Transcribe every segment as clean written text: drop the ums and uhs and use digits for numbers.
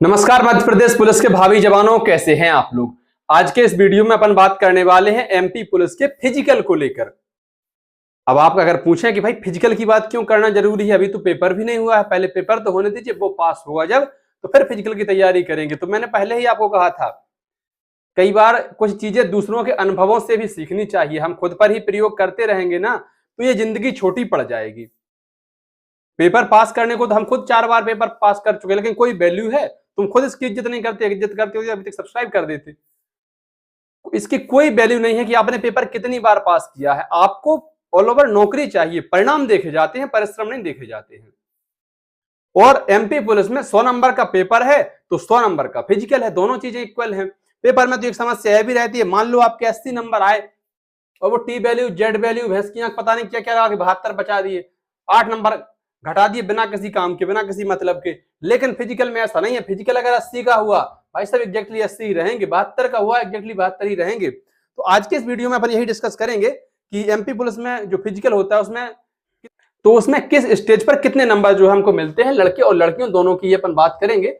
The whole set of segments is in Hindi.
नमस्कार। मध्य प्रदेश पुलिस के भावी जवानों, कैसे हैं आप लोग। आज के इस वीडियो में अपन बात करने वाले हैं एमपी पुलिस के फिजिकल को लेकर। अब आप अगर पूछें कि भाई फिजिकल की बात क्यों करना जरूरी है, अभी तो पेपर भी नहीं हुआ है, पहले पेपर तो होने दीजिए, वो पास होगा जब तो फिर फिजिकल की तैयारी करेंगे। तो मैंने पहले ही आपको कहा था, कई बार कुछ चीजें दूसरों के अनुभवों से भी सीखनी चाहिए। हम खुद पर ही प्रयोग करते रहेंगे ना तो ये जिंदगी छोटी पड़ जाएगी। पेपर पास करने को तो हम खुद 4 बार पेपर पास कर चुके, लेकिन कोई वैल्यू है? तुम खुद इसकी इज्जत नहीं करते, इज्जत करते हो अभी तक सब्सक्राइब कर देते। इसकी कोई वैल्यू नहीं है कि आपने पेपर कितनी बार पास किया है। आपको ऑल ओवर नौकरी चाहिए, परिणाम देखे जाते हैं, परिश्रम नहीं देखे जाते हैं। और एमपी पुलिस में 100 नंबर का पेपर है तो 100 नंबर का फिजिकल है, दोनों चीजें इक्वल हैं। पेपर में तो एक समस्या भी रहती है, मान लो आपके 80 नंबर आए और वो टी वैल्यू, जेड वैल्यू, भैंस की आंख, पता नहीं क्या क्या 72 बचा दिए, 8 नंबर घटा दिए बिना किसी काम के, बिना किसी मतलब के। लेकिन फिजिकल में ऐसा नहीं है। फिजिकल अगर 80 का हुआ, भाई साहब एग्जैक्टली 80 ही रहेंगे। 72 का हुआ, एग्जैक्टली 72 ही रहेंगे। तो आज के इस वीडियो में अपन यही डिस्कस करेंगे कि एमपी पुलिस में जो फिजिकल होता है उसमें किस स्टेज पर कितने नंबर जो हमको मिलते हैं, लड़के और लड़कियों दोनों की अपन बात करेंगे।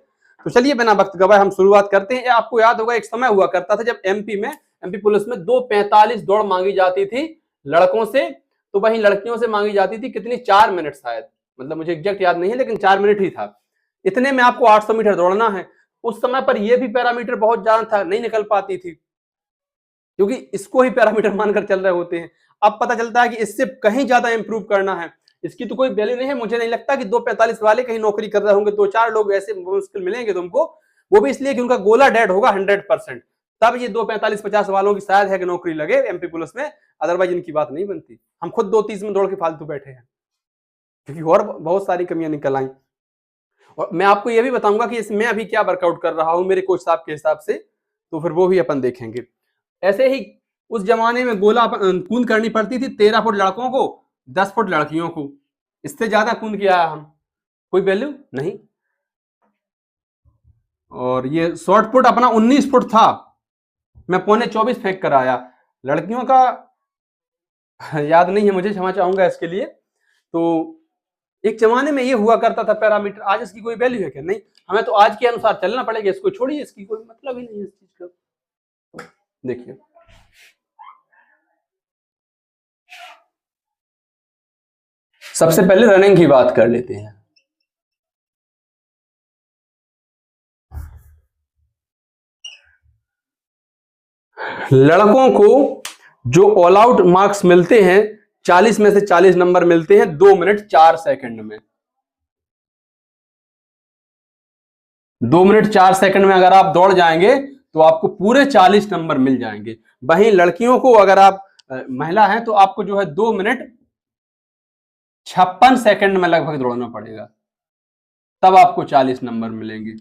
तो चलिए बिना वक्त गवाए हम शुरुआत करते हैं। आपको याद होगा एक समय हुआ करता था जब एमपी पुलिस में 2:45 दौड़ मांगी जाती थी लड़कों से, तो वहीं लड़कियों से मांगी जाती थी कितनी, 4 मिनट शायद, मतलब मुझे एग्जैक्ट याद नहीं है, लेकिन 4 मिनट ही था। इतने में आपको 800 मीटर दौड़ना है। उस समय पर यह भी पैरामीटर बहुत ज्यादा था, नहीं निकल पाती थी, क्योंकि इसको ही पैरामीटर मानकर चल रहे होते हैं। अब पता चलता है कि इससे कहीं ज्यादा इंप्रूव करना है। इसकी तो कोई वैल्यू नहीं है। मुझे नहीं लगता कि 2:45 वाले कहीं नौकरी कर रहे होंगे। 2-4 लोग ऐसे मुश्किल मिलेंगे तुमको, वो भी इसलिए कि उनका गोला डेड होगा 100%। तब ये 2:45-50 वालों की शायद है कि नौकरी लगे एमपी पुलिस में, अदरवाइज इनकी बात नहीं बनती। हम खुद 2:30 में दौड़ के फालतू बैठे हैं, क्योंकि और बहुत सारी कमियां निकल आई। और मैं आपको यह भी बताऊंगा कि इसमें अभी क्या वर्कआउट कर रहा हूं मेरे कोच साहब के हिसाब से, तो फिर वो भी अपन देखेंगे। ऐसे ही उस जमाने में गोला कूद करनी पड़ती थी 13 फुट लड़कों को, 10 फुट लड़कियों को। इससे ज्यादा कूद किया है हम, कोई वैल्यू नहीं। और ये शॉर्ट पुट अपना 19 फुट था, मैं 24.25 फेंक कर आया। लड़कियों का याद नहीं है मुझे, क्षमा चाहूंगा इसके लिए। तो एक जमाने में ये हुआ करता था पैरामीटर, आज इसकी कोई वैल्यू है क्या? नहीं। हमें तो आज के अनुसार चलना पड़ेगा, इसको छोड़िए, इसकी कोई मतलब ही नहीं है इस चीज का। देखिए सबसे पहले रनिंग की बात कर लेते हैं। लड़कों को जो ऑल आउट मार्क्स मिलते हैं, 40 में से 40 नंबर मिलते हैं 2 मिनट 4 सेकंड में। 2 मिनट 4 सेकंड में अगर आप दौड़ जाएंगे तो आपको पूरे 40 नंबर मिल जाएंगे। वहीं लड़कियों को अगर आप महिला हैं तो आपको जो है 2 मिनट 56 सेकंड में लगभग दौड़ना पड़ेगा, तब आपको 40 नंबर मिलेंगे।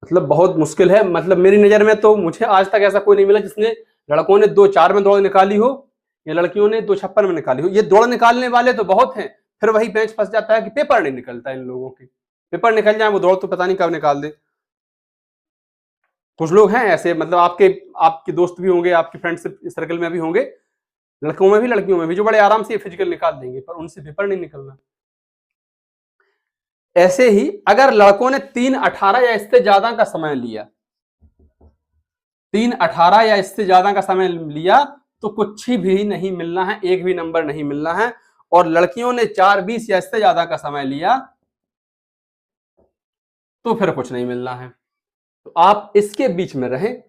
मतलब बहुत मुश्किल है। मतलब मेरी नजर में तो मुझे आज तक ऐसा कोई नहीं मिला जिसने, लड़कों ने 2:04 में दौड़ निकाली हो या लड़कियों ने 2:56 में निकाली हो। ये दौड़ निकालने वाले तो बहुत हैं, फिर वही बेंच फंस जाता है कि पेपर नहीं निकलता इन लोगों के। पेपर निकल जाए वो दौड़ तो पता नहीं कब निकाल दे। कुछ लोग हैं ऐसे, मतलब आपके आपके दोस्त भी होंगे, आपके फ्रेंडशिप सर्कल में भी होंगे, लड़कों में भी लड़कियों में भी, जो बड़े आराम से फिजिकल निकाल देंगे, पर उनसे पेपर नहीं निकलना। ऐसे ही अगर लड़कों ने 3:18 या इससे ज्यादा का समय लिया, 3:18 या इससे ज्यादा का समय लिया, तो कुछ भी नहीं मिलना है, एक भी नंबर नहीं मिलना है। और लड़कियों ने 4:20 या इससे ज्यादा का समय लिया तो फिर कुछ नहीं मिलना है। तो आप इसके बीच में रहें।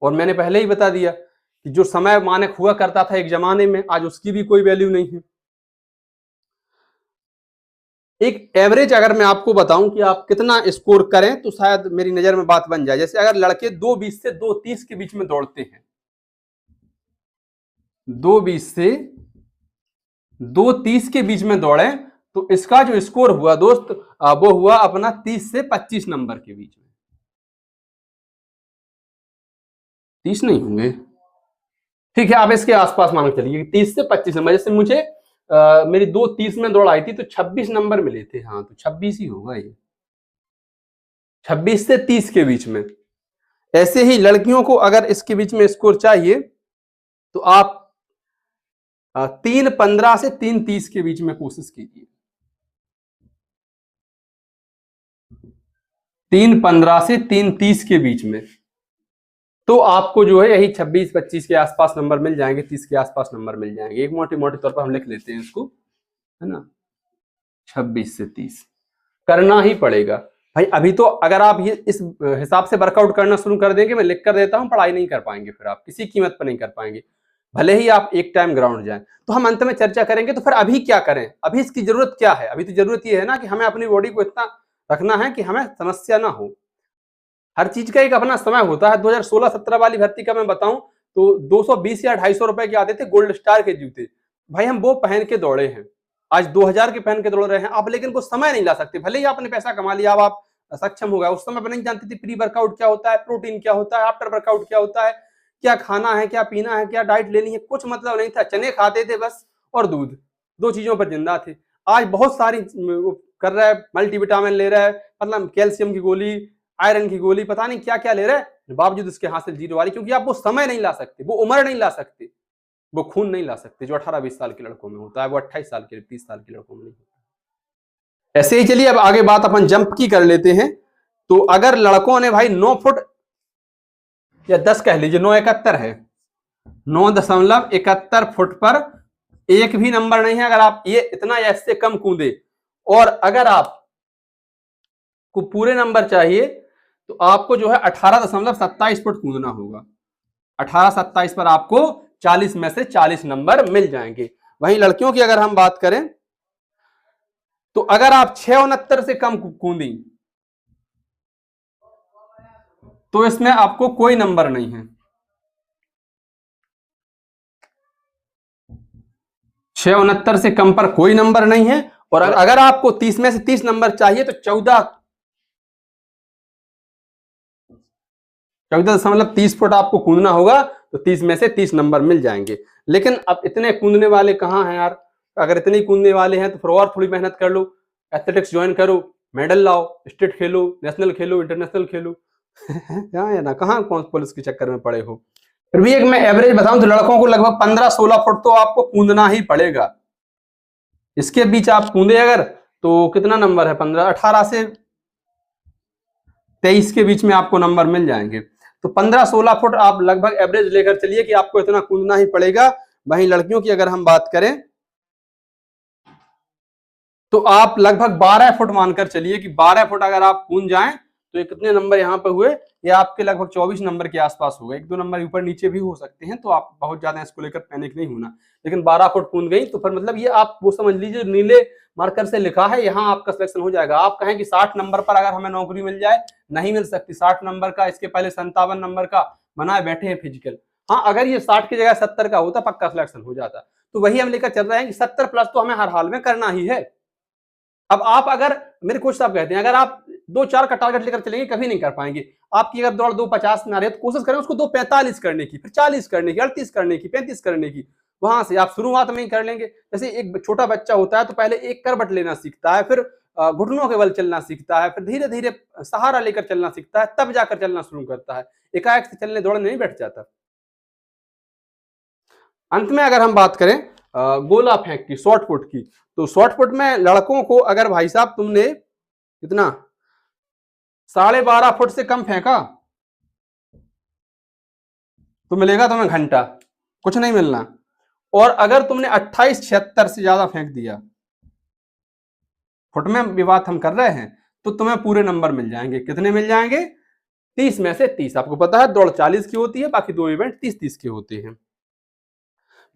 और मैंने पहले ही बता दिया कि जो समय मानक हुआ करता था एक जमाने में, आज उसकी भी कोई वैल्यू नहीं है। एक एवरेज अगर मैं आपको बताऊं कि आप कितना स्कोर करें तो शायद मेरी नजर में बात बन जाए। जैसे अगर लड़के 2:20 से 2:30 के बीच में दौड़ते हैं, 2:20 से 2:30 के बीच में दौड़े, तो इसका जो स्कोर हुआ दोस्त, वो हुआ अपना 30 से 25 नंबर के बीच में। 30 नहीं होंगे, ठीक है, आप इसके आसपास मान के चलिए 30 से 25 नंबर। जैसे मुझे मेरी 2:30 में दौड़ आई थी तो 26 नंबर मिले थे। हाँ, तो 26 ही होगा ये, 26 से 30 के बीच में। ऐसे ही लड़कियों को अगर इसके बीच में स्कोर चाहिए तो आप 3:15 से 3:30 के बीच में कोशिश कीजिए। 3:15 से 3:30 के बीच में, तो आपको जो है यही 26-25 के आसपास नंबर मिल जाएंगे, 30 के आसपास नंबर मिल जाएंगे। एक मोटे मोटे तौर पर हम लिख लेते हैं इसको, है ना, 26 से 30 करना ही पड़ेगा भाई। अभी तो अगर आप ये इस हिसाब से वर्कआउट करना शुरू कर देंगे, मैं लिख कर देता हूं, पढ़ाई नहीं कर पाएंगे, फिर आप किसी कीमत पर नहीं कर पाएंगे, भले ही आप एक टाइम ग्राउंड जाएं। तो हम अंत में चर्चा करेंगे। तो फिर अभी क्या करें, अभी इसकी जरूरत क्या है? अभी तो जरूरत ये है ना कि हमें अपनी बॉडी को इतना रखना है कि हमें समस्या ना हो। हर चीज का एक अपना समय होता है। 2016-17 वाली भर्ती का मैं बताऊं तो 220 या 250 रुपए के आते थे गोल्ड स्टार के जूते, भाई हम वो पहन के दौड़े हैं। आज 2000 के पहन के दौड़ रहे हैं आप, लेकिन वो समय नहीं ला सकते। भले ही आपने पैसा कमा लिया, अब आप सक्षम हो गए, उस समय पर नहीं जानते थे प्री वर्कआउट क्या होता है, प्रोटीन क्या होता है, आफ्टर वर्कआउट क्या होता है, क्या खाना है, क्या पीना है, क्या डाइट लेनी है, कुछ मतलब नहीं था। चने खाते थे बस और दूध, दो चीजों पर जिंदा थे। आज बहुत सारी कर रहा है, मल्टीविटामिन ले रहा है, मतलब कैल्शियम की गोली, आयरन की गोली, पता नहीं क्या क्या ले रहा है, बावजूद इसके हासिल जीरो वाली, क्योंकि आप वो समय नहीं ला सकते, वो उम्र नहीं ला सकते, वो खून नहीं ला सकते जो 18-20 साल के लड़कों में होता है, वो 28 साल के 30 साल के लड़कों में नहीं होता। ऐसे ही चलिए अब आगे बात अपन जंप की कर लेते हैं। तो अगर लड़कों ने भाई 9 फुट या 10 कह लीजिए, 9.71 है, 9.71 फुट पर एक भी नंबर नहीं है। अगर आप ये इतना या इससे कम कूदे, और अगर आप को पूरे नंबर चाहिए तो आपको जो है 18.27 फुट कूदना होगा। 18-27 पर आपको 40 में से 40 नंबर मिल जाएंगे। वहीं लड़कियों की अगर हम बात करें तो अगर आप 6.69 से कम कूदी तो इसमें आपको कोई नंबर नहीं है। 6.69 से कम पर कोई नंबर नहीं है। और अगर आपको 30 में से 30 नंबर चाहिए तो 14.30 फुट आपको कूदना होगा, तो 30 में से 30 नंबर मिल जाएंगे। लेकिन अब इतने कूदने वाले कहां हैं यार? अगर इतने कूदने वाले हैं तो फिर और थोड़ी मेहनत कर लो, एथलेटिक्स ज्वाइन करो, मेडल लाओ, स्टेट खेलो, नेशनल खेलो, इंटरनेशनल खेलो। यहाँ है ना, कहाँ कौन पुलिस के चक्कर में पड़े हो। फिर भी एक मैं एवरेज बताऊं तो लड़कों को लगभग 15-16 फुट तो आपको कूदना ही पड़ेगा। इसके बीच आप कूदे अगर तो कितना नंबर है, 18 से 23 के बीच में आपको नंबर मिल जाएंगे। तो 15-16 फुट आप लगभग एवरेज लेकर चलिए कि आपको इतना कूदना ही पड़ेगा। वहीं लड़कियों की अगर हम बात करें तो आप लगभग 12 फुट मानकर चलिए कि 12 फुट अगर आप कूद जाएं तो ये कितने नंबर यहाँ पे हुए, ये आपके लगभग 24 नंबर के आसपास होगा। 1-2 नंबर ऊपर नीचे भी हो सकते हैं, तो आप बहुत ज्यादा इसको लेकर पैनिक नहीं होना। लेकिन 12 फुट कूद गई तो फिर मतलब ये आप वो समझ लीजिए नीले मार्कर से लिखा है, यहाँ आपका सिलेक्शन हो जाएगा। आप कहें कि 60 नंबर पर अगर हमें नौकरी मिल जाए, नहीं मिल सकती। 60 नंबर का, इसके पहले 57 नंबर का बनाए बैठे हैं फिजिकल। हाँ, अगर ये 60 की जगह 70 का होता पक्का सिलेक्शन हो जाता। तो वही हम लेकर चल रहे हैं कि 70 प्लस तो हमें हर हाल में करना ही है। अब आप अगर, मेरे कोच साहब कहते हैं, अगर आप 2-4 का टारगेट लेकर चलेंगे कभी नहीं कर पाएंगे। आपकी अगर दौड़ 2:50 में आ रही है तो कोशिश करें उसको 2:45 करने की, फिर 40 करने की, 38 करने की, 35 करने की। वहां से आप शुरुआत में ही कर लेंगे। जैसे एक छोटा बच्चा होता है तो पहले एक करवट लेना सीखता है, फिर घुटनों के बल चलना सीखता है, फिर धीरे धीरे सहारा लेकर चलना सीखता है, तब जाकर चलना शुरू करता है। एकाएक से चलने दौड़ने नहीं बैठ जाता। अंत में अगर हम बात करें गोला फेंक की, शॉर्ट पुट की, तो शॉर्ट पुट में लड़कों को अगर भाई साहब तुमने कितना 12.5 फुट से कम फेंका तो मिलेगा तुम्हें घंटा, कुछ नहीं मिलना। और अगर तुमने 28-76 से ज्यादा फेंक दिया, फुट में भी बात हम कर रहे हैं, तो तुम्हें पूरे नंबर मिल जाएंगे। कितने मिल जाएंगे? 30 में से 30। आपको पता है दौड़ 40 की होती है, बाकी दो इवेंट 30-30 के होते हैं।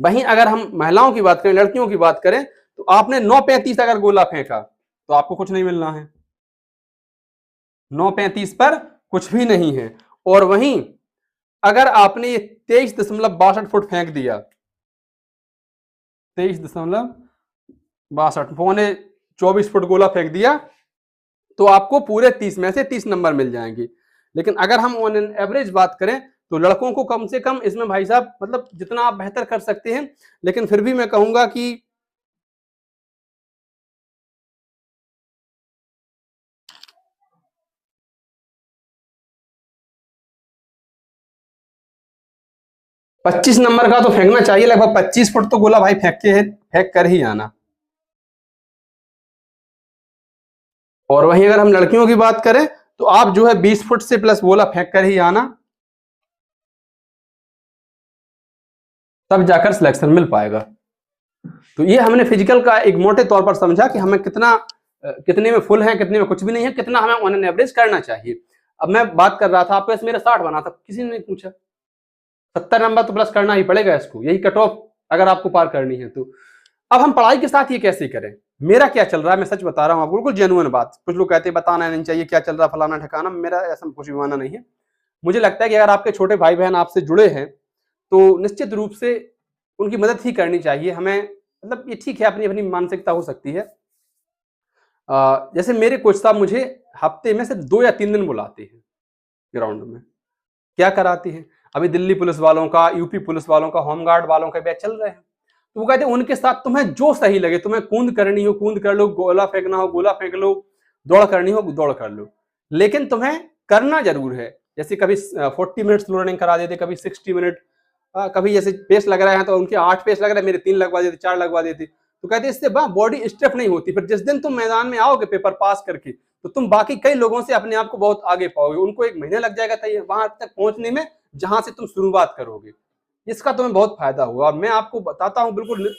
वहीं अगर हम महिलाओं की बात करें, लड़कियों की बात करें, तो आपने 9:35 अगर गोला फेंका तो आपको कुछ नहीं मिलना है। 9:35 पर कुछ भी नहीं है। और वहीं अगर आपने ये 23.62 फुट फेंक दिया, 23.62 पौने 24 फुट गोला फेंक दिया, तो आपको पूरे 30 में से 30 नंबर मिल जाएंगे। लेकिन अगर हम ऑन एन एवरेज बात करें तो लड़कों को कम से कम इसमें भाई साहब मतलब जितना आप बेहतर कर सकते हैं, लेकिन फिर भी मैं कहूंगा कि 25 नंबर का तो फेंकना चाहिए। लगभग 25 फुट तो गोला भाई फेंक कर ही आना। और वहीं अगर हम लड़कियों की बात करें तो आप जो है 20 फुट से प्लस गोला फेंक कर ही आना, तब जाकर सिलेक्शन मिल पाएगा। तो ये हमने फिजिकल का एक मोटे तौर पर समझा कि हमें कितने में फुल है, कितने में कुछ भी नहीं है, कितना हमें ऑन एन एवरेज करना चाहिए। अब मैं बात कर रहा था, आपके पास मेरा 60 बना था, किसी ने नहीं पूछा। 70 नंबर तो प्लस करना ही पड़ेगा इसको, यही कट ऑफ अगर आपको पार करनी है तो। अब हम पढ़ाई के साथ ये कैसे करें? मेरा क्या चल रहा है, मैं सच बता रहा हूँ आपको, बिल्कुल जेन्युइन बात। कुछ लोग कहते हैं बताना नहीं चाहिए क्या चल रहा फलाना ठिकाना, मेरा ऐसा कुछ भी मानना नहीं है। मुझे लगता है कि अगर आपके छोटे भाई बहन आपसे जुड़े हैं तो निश्चित रूप से उनकी मदद ही करनी चाहिए हमें। मतलब ये ठीक है, अपनी अपनी मानसिकता हो सकती है। जैसे मेरे कोच साहब मुझे हफ्ते में सिर्फ 2 या 3 दिन बुलाते हैं ग्राउंड में। क्या कराते हैं? अभी दिल्ली पुलिस वालों का, यूपी पुलिस वालों का, होमगार्ड वालों का बैच चल रहे हैं। तो वो कहते हैं उनके साथ तुम्हें जो सही लगे, तुम्हें कूद करनी हो कूद कर लो, गोला फेंकना हो गोला फेंक लो, दौड़ करनी हो दौड़ कर लो, लेकिन तुम्हें करना जरूर है। जैसे कभी 40 मिनट्स रनिंग करा देते, कभी 60 मिनट, कभी जैसे पेस लग रहे हैं तो उनके 8 पेस लग रहे हैं, मेरे 3 लगवा देते, 4 लगवा देते। तो कहते इससे बॉडी स्टिफ नहीं होती, फिर जिस दिन तुम मैदान में आओगे पेपर पास करके तो तुम बाकी कई लोगों से अपने आप को बहुत आगे पाओगे। उनको 1 महीने लग जाएगा था वहां तक पहुंचने में जहां से तुम शुरुआत करोगे। इसका तुम्हें बहुत फायदा होगा। और मैं आपको बताता हूं, बिल्कुल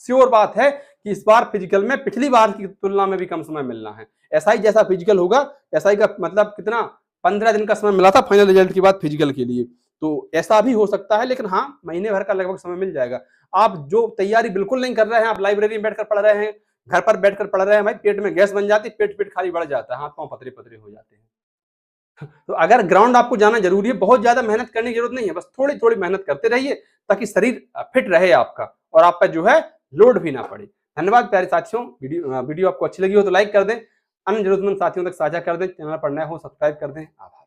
श्योर बात है कि इस बार फिजिकल में पिछली बार की तुलना में भी कम समय मिलना है। एसआई जैसा फिजिकल होगा, एसआई का मतलब कितना 15 दिन का समय मिला था फाइनल रिजल्ट के बाद फिजिकल के लिए, तो ऐसा भी हो सकता है। लेकिन हाँ, महीने भर का लगभग समय मिल जाएगा। आप जो तैयारी बिल्कुल नहीं कर रहे हैं, आप लाइब्रेरी में बैठकर पढ़ रहे हैं, घर पर बैठकर पढ़ रहे हैं, भाई पेट में गैस बन जाती, पेट खाली बढ़ जाता है, हाथ पांव पतरे पतरे हो जाते हैं। तो अगर ग्राउंड आपको जाना जरूरी है, बहुत ज्यादा मेहनत करने की जरूरत नहीं है, बस थोड़ी थोड़ी मेहनत करते रहिए ताकि शरीर फिट रहे आपका और आप पर जो है लोड भी ना पड़े। धन्यवाद प्यारे साथियों। वीडियो आपको अच्छी लगी हो तो लाइक कर दें, अन्य जरूरतमंद साथियों तक साझा कर दें, चैनल पर नए हो सब्सक्राइब कर दें। आभार।